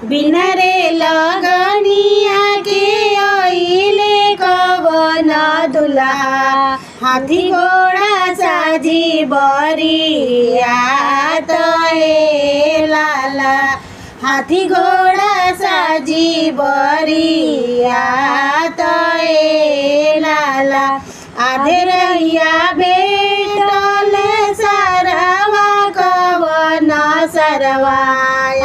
बिना रे लगनिया के आइले कवन दुल्हा हाथी घोड़ा साजी बरियात ए लाला हाथी घोड़ा साजी बरियात ए लाला आधे रहिया भेटल सरवा कवन सरवा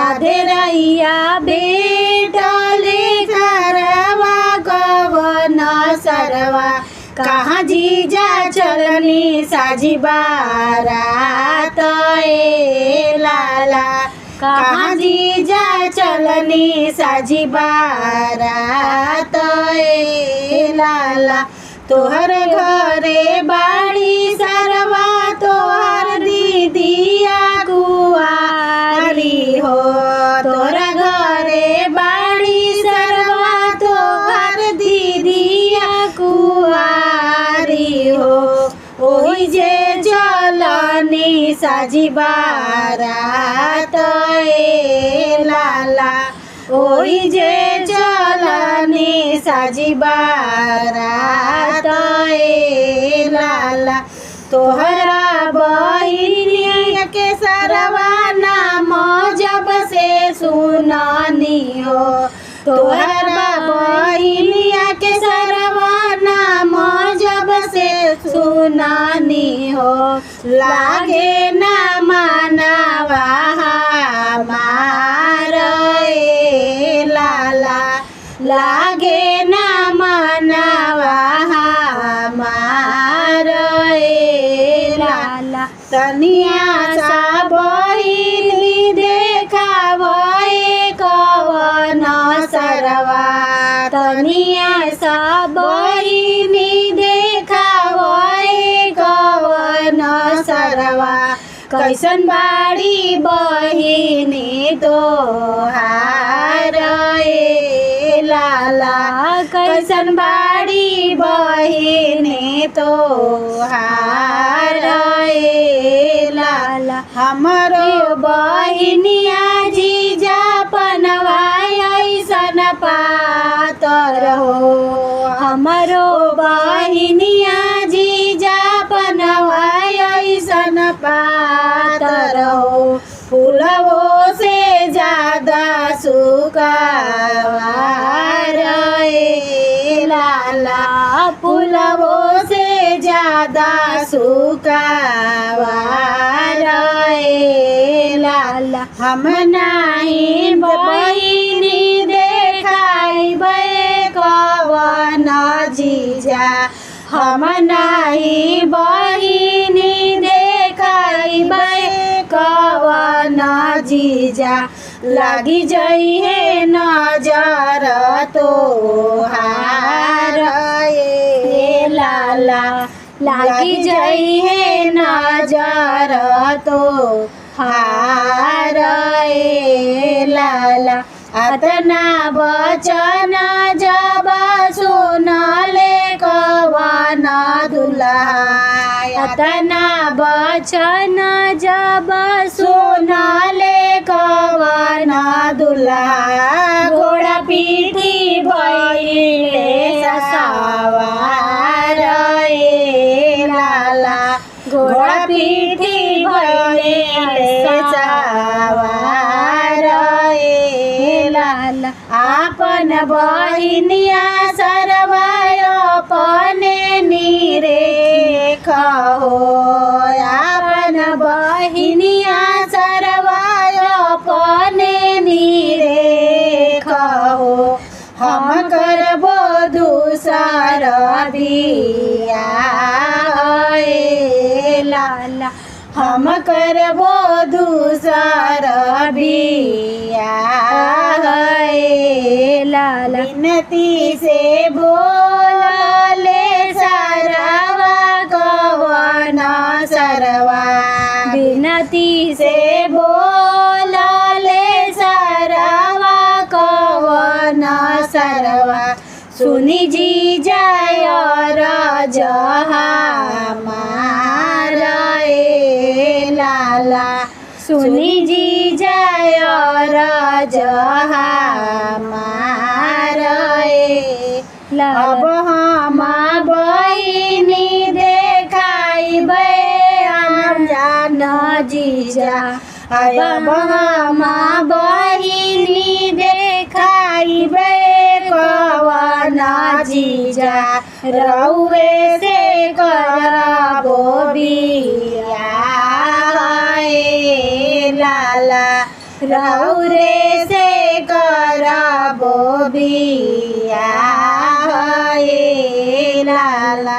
आधे रहिया भेटल सरवा कवन सरवा कहाँ जीजा चलनी साजी बारात ए लाला कहाँ जीजा चलनी साजी बारात ए लाला तोहर घरे बाड़ी सरवा तोहर दीदिया कुआरी हो तोहर घरे बाड़ी सरवा तोहर दीदिया कुआरी हो ओही जे चलनी साजी बारात ए लाला ओही जे चलनी साजी बारात ए लाला तोहरा बहिनिया के सरवा नाम जब से सुनानी हो तोहरा बहिनिया के सरवा नाम जब से सुनानी हो लागे ना मानवा हमार ए लाला लागे ना मानवा हमार ए लाला तनिया सा बहिनी देखावे कवन सरवा तनिया सा बहिनी देखावे कवन सरवा कैसन बाड़ी बहिनी तोहार ए लाला कैसन बाड़ी बहिनी तोहार ए लाला हमरो बहिनिया जीजा पनवा ऐसन पातर हो हमरो बहिनिया जीजा पनवा ऐसन पातर हो फूलवो से ज्यादा सुकावार ए लाला फूलवो से ज्यादा सुकावार ए लाला हम नहीं बहिनी देखाइबे कवन जीजा हम नहीं बहिनी देखाइबे कवन जीजा लागी जइहे नजर तोहार ए लाला लागी जइहे नजर तोहार ए लाला अतना वचन जब सुनले कवन दुल्हा अतना वचन जब सुनले कवन दुल्हा घोड़ा पीठी भइले सवार ए लाला घोड़ा पीठी भइले सवार ए लाला आपन बहिनिया सरवा अपने निरेख हो आपन बहिनिया सरवा अपने निरेख हो हम करबो दूसर बियाह ए लाला हम करबो दूसर बियाह ए लाला बिनती से बोलले सरवा कवन सरवा बिनती से बोलले सरवा कवन सरवा सुनी जी जाय रजहा मार ए लाला सुनी जी जाय हमार अब हम बहिनी देखाइबे अनजान जीजा अब हम बहिनी देखाइबे कवन जीजा रउए से करबो बियाह लाला रउरे से करबो बियाह लाला।